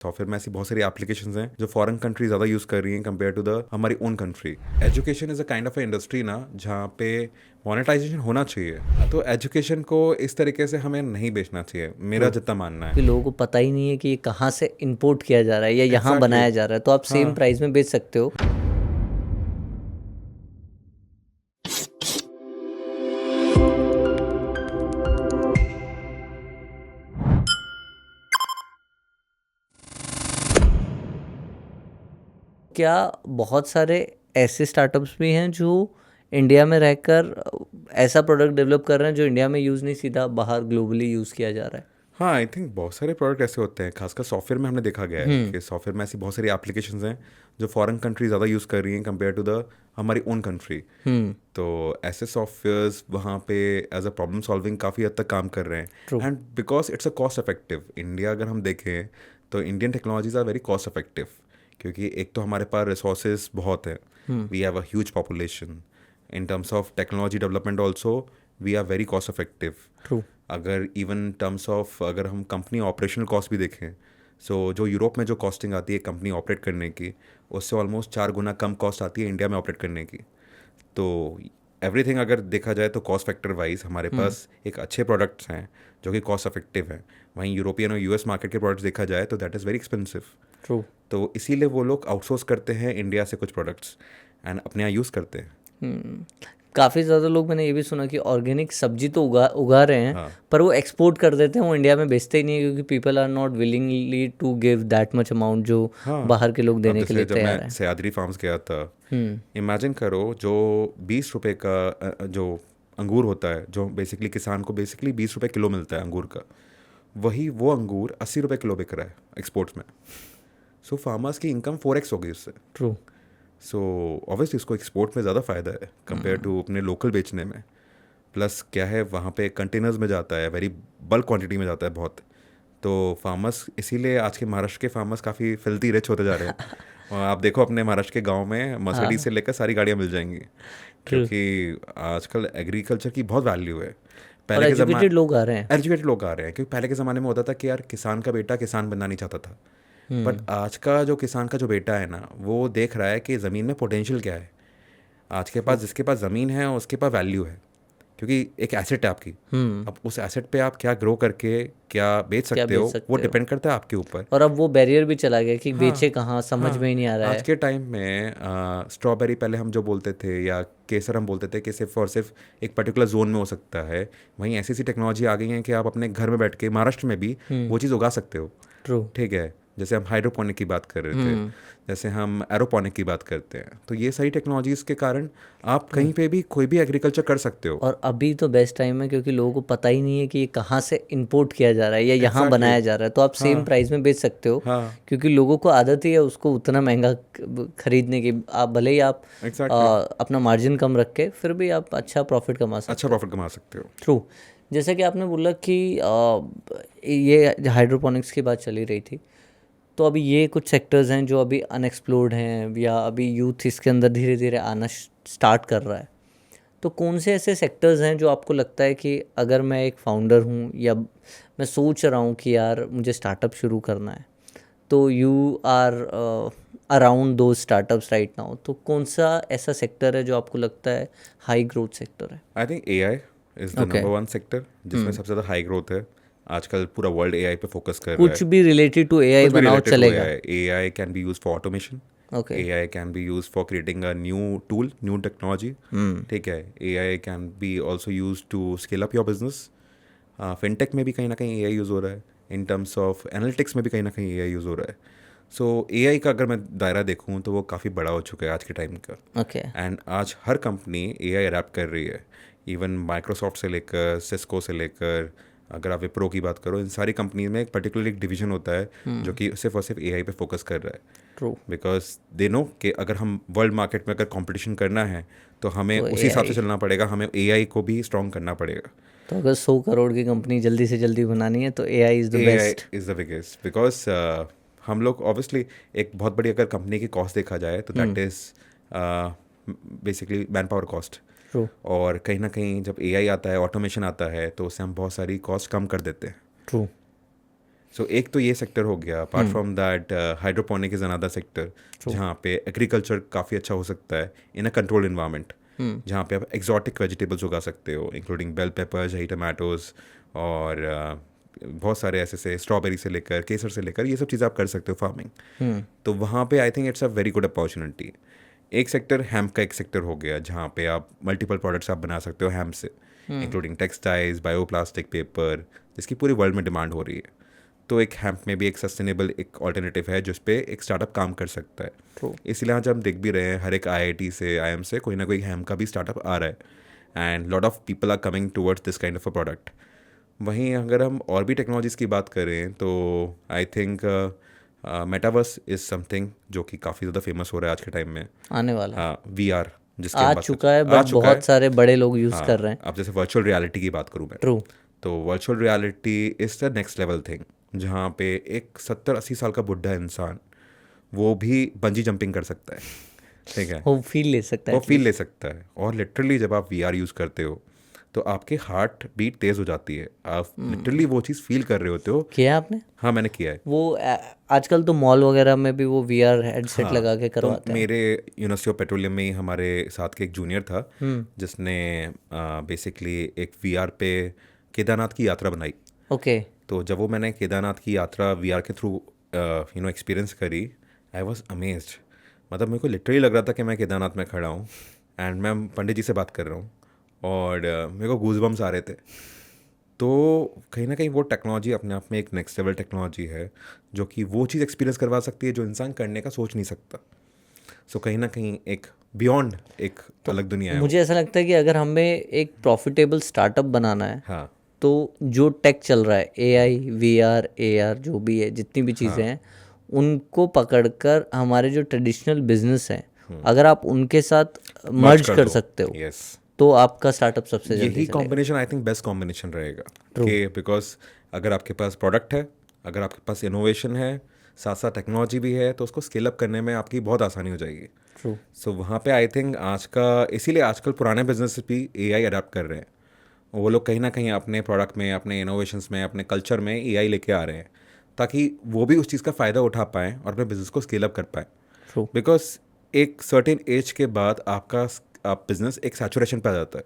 Software में ऐसी बहुत सारी एप्लीकेशंस हैं जो फॉरेन कंट्री ज़्यादा यूज़ कर रही हैं कंपेयर टू द हमारी own country. Education is a kind of a industry ना, जहाँ पे मोनेटाइजेशन होना चाहिए। तो एजुकेशन को इस तरीके से हमें नहीं बेचना चाहिए, मेरा ट्रू, जितना मानना कि है। लोगों को पता ही नहीं है कि ये कहाँ से इंपोर्ट किया जा रहा है या यहाँ एग्जैक्टली बनाया जा रहा है, तो आप सेम हाँ। प्राइस में बेच सकते हो। क्या बहुत सारे ऐसे स्टार्टअप्स भी हैं जो इंडिया में रहकर ऐसा प्रोडक्ट डेवलप कर रहे हैं जो इंडिया में यूज़ नहीं, सीधा बाहर ग्लोबली यूज़ किया जा रहा है? हाँ, आई थिंक बहुत सारे प्रोडक्ट ऐसे होते हैं, खासकर सॉफ्टवेयर में हमने देखा गया है कि सॉफ्टवेयर में ऐसी बहुत सारी एप्लीकेशंस हैं जो फॉरेन कंट्री ज़्यादा यूज़ कर रही हैं कंपेयर टू द हमारी ओन कंट्री। तो ऐसे सॉफ्टवेयर्स वहाँ पे एज अ प्रॉब्लम सॉल्विंग काफ़ी हद तक काम कर रहे True. हैं। And because it's a cost effective, India अगर हम देखें तो Indian technologies are very cost effective, क्योंकि एक तो हमारे पास रिसोर्सेज बहुत हैं, we have a huge population. In terms of technology development also we are very cost effective. True. अगर इवन टर्म्स ऑफ अगर हम कंपनी ऑपरेशनल कॉस्ट भी देखें, सो जो यूरोप में जो कॉस्टिंग आती है कंपनी ऑपरेट करने की, उससे ऑलमोस्ट 4 गुना कम कॉस्ट आती है इंडिया में ऑपरेट करने की। तो एवरीथिंग अगर देखा जाए तो कॉस्ट फैक्टर वाइज हमारे पास एक अच्छे प्रोडक्ट्स हैं जो कि कॉस्ट इफेक्टिव हैं। वहीं यूरोपियन और यूएस मार्केट के प्रोडक्ट्स देखा जाए तो that is very expensive. True. तो इसीलिए वो लोग आउटसोर्स करते हैं इंडिया से कुछ प्रोडक्ट्स एंड अपने यहाँ यूज़ करते हैं। काफ़ी ज़्यादा लोग, मैंने ये भी सुना कि ऑर्गेनिक सब्जी तो उगा उगा रहे हैं, हाँ पर वो एक्सपोर्ट कर देते हैं, वो इंडिया में बेचते ही नहीं है, क्योंकि people are not willingly to give that much amount जो हाँ। बाहर के लोग अब देने के जैसे लिए जब मैं तैयार हैं। सयादरी फार्म्स गया था, इमेजिन करो जो 20 रुपए का जो अंगूर होता है, जो बेसिकली किसान को बेसिकली 20 रुपए किलो मिलता है अंगूर का, वही वो अंगूर 80 रुपए किलो बिक रहा है एक्सपोर्ट्स में। सो फार्मर्स की इनकम 4x हो गई उससे। ट्रू। सो ऑब्वियसली उसको एक्सपोर्ट में ज़्यादा फ़ायदा है कंपेयर टू अपने लोकल बेचने में। प्लस क्या है, वहाँ पे कंटेनर्स में जाता है, वेरी बल्क क्वांटिटी में जाता है बहुत। तो फार्मर्स, इसीलिए आज के महाराष्ट्र के फार्मर्स काफ़ी फिल्दी रिच होते जा रहे हैं। और आप देखो अपने महाराष्ट्र के गांव में मर्सिडीज से हाँ। लेकर सारी गाड़ियाँ मिल जाएंगी, ट्रू। क्योंकि आजकल एग्रीकल्चर की बहुत वैल्यू है। और पहले के एजुकेटेड ज़माने लोग आ रहे हैं। एजुकेटेड लोग आ रहे हैं, क्योंकि पहले के ज़माने में होता था कि यार किसान का बेटा किसान बनना नहीं चाहता था। बट आज का जो किसान का जो बेटा है ना, वो देख रहा है कि ज़मीन में पोटेंशियल क्या है। आज के पास, ट्रू। जिसके पास ज़मीन है उसके पास वैल्यू है, क्योंकि एक एसेट है आपकी। अब उस एसेट पे आप क्या ग्रो करके क्या बेच क्या सकते बेच हो वो सकते हो? डिपेंड करता है आपके ऊपर। और अब वो बैरियर भी चला गया कि हाँ बेचे कहाँ, समझ में हाँ। ही नहीं आ रहा आज है। के टाइम में स्ट्रॉबेरी पहले हम जो बोलते थे, या केसर हम बोलते थे कि सिर्फ और सिर्फ एक पर्टिकुलर जोन में हो सकता है, वहीं ऐसी ऐसी टेक्नोलॉजी आ गई है कि आप अपने घर में बैठ के महाराष्ट्र में भी वो चीज़ उगा सकते हो। ट्रू। ठीक है, जैसे हम हाइड्रोपोनिक की बात कर रहे थे, जैसे हम एरोपोनिक की बात करते हैं, तो ये सारी टेक्नोलॉजीज़ के कारण आप कहीं पे भी कोई भी एग्रीकल्चर कर सकते हो। और अभी तो बेस्ट टाइम है, क्योंकि लोगों को पता ही नहीं है कि ये कहाँ से इंपोर्ट किया जा रहा है या यहाँ एग्जैक्टली बनाया जा रहा है, तो आप सेम हाँ प्राइस में बेच सकते हो। हाँ। क्योंकि लोगों को आदत ही है उसको उतना महंगा खरीदने की। आप भले ही आप एग्जैक्टली अपना मार्जिन कम रख के फिर भी आप अच्छा प्रॉफिट कमा अच्छा सकते हो। प्रॉफिट कमा सकते हो। ट्रू। जैसे कि आपने बोला कि ये हाइड्रोपोनिक्स की बात चली रही थी, तो अभी ये कुछ सेक्टर्स हैं जो अभी अनएक्सप्लोर्ड हैं या अभी यूथ इसके अंदर धीरे धीरे आना स्टार्ट कर रहा है। तो कौन से ऐसे सेक्टर्स हैं जो आपको लगता है कि अगर मैं एक फाउंडर हूँ या मैं सोच रहा हूँ कि यार मुझे स्टार्टअप शुरू करना है, तो यू आर अराउंड दो स्टार्टअप्स राइट नाउ, तो कौन सा ऐसा सेक्टर है जो आपको लगता है हाई ग्रोथ सेक्टर है? I think AI is the okay. Number one sector जिसमें सबसे ज़्यादा हाई ग्रोथ है। आजकल पूरा वर्ल्ड एआई पे फोकस कर रहा कुछ है। भी रिलेटेड टू एआई कुछ भी बनाओ रिलेटेड टू चलेगा? AI, AI can be use for automation, okay. AI can be use for creating a new tool, new technology. ठीक है, AI can be also use to scale up your business. Fintech में भी कहीं ना कहीं AI use हो रहा है, इन टर्म्स ऑफ एनालिटिक्स में भी कहीं ना कहीं एआई यूज़ हो रहा है। सो एआई का अगर मैं दायरा देखूँ तो वो काफ़ी बड़ा हो चुका है आज के टाइम का। ओके। एंड आज हर कंपनी एआई अडैप्ट कर रही है, इवन माइक्रोसॉफ्ट से लेकर सिस्को से लेकर, अगर आप विप्रो की बात करो, इन सारी कंपनी में एक पर्टिकुलर एक डिवीजन होता है जो कि सिर्फ और सिर्फ एआई पे फोकस कर रहा है। ट्रू। बिकॉज दे नो कि अगर हम वर्ल्ड मार्केट में अगर कंपटीशन करना है तो हमें तो उसी हिसाब से एआई, चलना पड़ेगा, हमें एआई को भी स्ट्रॉन्ग करना पड़ेगा। तो अगर 100 करोड़ की कंपनी जल्दी से जल्दी बनानी है तो AI is the AI best. Is the biggest, because हम लोग ऑब्वियसली एक बहुत बड़ी अगर कंपनी की कॉस्ट देखा जाए तो that is basically man power cost. True. और कहीं ना कहीं जब एआई आता है, ऑटोमेशन आता है, तो उससे हम बहुत सारी कॉस्ट कम कर देते हैं। ट्रू। सो एक तो ये सेक्टर हो गया. Apart from that hydroponic is another sector जहाँ पे एग्रीकल्चर काफ़ी अच्छा हो सकता है इन अ कंट्रोल इन्वायरमेंट, जहाँ पे आप एक्जॉटिक वेजिटेबल्स उगा सकते हो इंक्लूडिंग बेल पेपर्स, हरी टमाटोज और बहुत सारे ऐसे से स्ट्रॉबेरी से लेकर केसर से लेकर ये सब चीज़ें आप कर सकते हो फार्मिंग. तो वहाँ पे I think it's a very good opportunity. एक सेक्टर हेम्प का एक सेक्टर हो गया जहाँ पे आप मल्टीपल प्रोडक्ट्स आप बना सकते हो हेम्प से, इंक्लूडिंग टेक्सटाइल्स, बायोप्लास्टिक, पेपर, जिसकी पूरी वर्ल्ड में डिमांड हो रही है. तो एक हेम्प में भी एक सस्टेनेबल एक ऑल्टरनेटिव है जिस पे एक स्टार्टअप काम कर सकता है. True. इसलिए आज हम देख भी रहे हैं हर एक आईआईटी से, आईएम से कोई ना कोई हेम्प का भी स्टार्टअप आ रहा है and lot of people are coming towards this kind of a product. वहीं अगर हम और भी टेक्नोलॉजीज़ की बात करें तो I think metaverse is something जो कि काफ़ी ज़्यादा फेमस हो रहा है आज के टाइम में. आने वाला है, हाँ, वीआर जिसके आ हम बात चुका है, आ बट चुका है. बहुत सारे बड़े लोग यूज़ हाँ, कर रहे हैं. अब जैसे वर्चुअल रियलिटी की बात करूँ मैं, ट्रू. तो virtual reality is the next level thing जहाँ पे एक 70-80 साल का बुढ़ा इंसान वो भी बंजी जंपिंग कर सकता है. ठीक है, वो फील ले सकता है वो at फील least. ले सकता है. और लिटरली जब आप वीआर यूज़ करते हो तो आपके हार्ट बीट तेज़ हो जाती है, आप लिटरली वो चीज़ फील कर रहे होते हो. किया आपने हाँ, मैंने किया है. वो? आजकल तो मॉल वगैरह में भी वो VR हेडसेट हाँ, लगा के तो करवाते हैं. मेरे यूनिवर्सिटी ऑफ पेट्रोलियम में ही हमारे साथ के एक जूनियर था जिसने बेसिकली एक वीआर पे केदारनाथ की यात्रा बनाई. ओके. तो जब वो मैंने केदारनाथ की यात्रा वीआर के थ्रू एक्सपीरियंस करी, आई वॉज अमेज्ड. मतलब मेरे को लिटरली लग रहा था कि मैं केदारनाथ में खड़ा हूँ एंड मैं पंडित जी से बात कर रहा हूँ और मेरे को गूज़बम्स आ रहे थे. तो कहीं ना कहीं वो टेक्नोलॉजी अपने आप में एक नेक्स्ट लेवल टेक्नोलॉजी है जो कि वो चीज़ एक्सपीरियंस करवा सकती है जो इंसान करने का सोच नहीं सकता. सो कहीं ना कहीं एक बियॉन्ड एक अलग दुनिया है वो. मुझे ऐसा लगता है कि अगर हमें एक प्रॉफिटेबल स्टार्टअप बनाना है, हाँ, तो जो टेक चल रहा है, AI, VR, AR, जो भी है, जितनी भी चीज़ें हैं, उनको पकड़कर हमारे जो ट्रेडिशनल बिजनेस हैं, अगर आप उनके साथ मर्ज कर दो. सकते हो, यस, तो आपका स्टार्टअप सबसे जल्दी यही चलेगा. Combination I think best combination रहेगा कि बिकॉज अगर आपके पास प्रोडक्ट है, अगर आपके पास इनोवेशन है, साथ साथ टेक्नोलॉजी भी है, तो उसको स्केल अप करने में आपकी बहुत आसानी हो जाएगी. ट्रू. सो वहाँ पे आई थिंक आज का, इसीलिए आजकल पुराने बिजनेस भी एआई अडाप्ट कर रहे हैं. वो लोग कहीं ना कहीं अपने प्रोडक्ट में, अपने इनोवेशंस में, अपने कल्चर में एआई लेके आ रहे हैं ताकि वो भी उस चीज़ का फ़ायदा उठा पाएँ और अपने बिजनेस को स्केल अप कर पाएँ. ट्रू. बिकॉज एक सर्टेन एज के बाद आपका बिजनेस एक सैचुरेशन पे आ जाता है.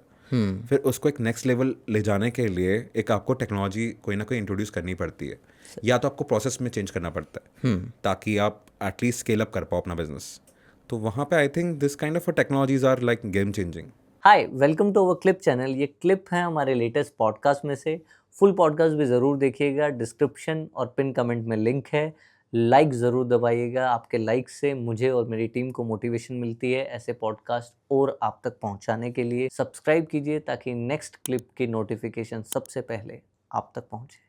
फिर उसको एक नेक्स्ट लेवल ले जाने के लिए एक आपको टेक्नोलॉजी कोई ना कोई इंट्रोड्यूस करनी पड़ती है, या तो आपको प्रोसेस में चेंज करना पड़ता है ताकि आप एटलीस्ट स्केल अप कर पाओ अपना बिजनेस. तो वहाँ पे I think this kind of technologies are like game changing. Hi, welcome to our clip channel. ये क्लिप है हमारे लेटेस्ट पॉडकास्ट में से. फुल पॉडकास्ट भी ज़रूर देखिएगा. डिस्क्रिप्शन और पिन कमेंट में लिंक है. लाइक ज़रूर दबाइएगा. आपके लाइक से मुझे और मेरी टीम को मोटिवेशन मिलती है ऐसे पॉडकास्ट और आप तक पहुंचाने के लिए. सब्सक्राइब कीजिए ताकि नेक्स्ट क्लिप की नोटिफिकेशन सबसे पहले आप तक पहुंचे.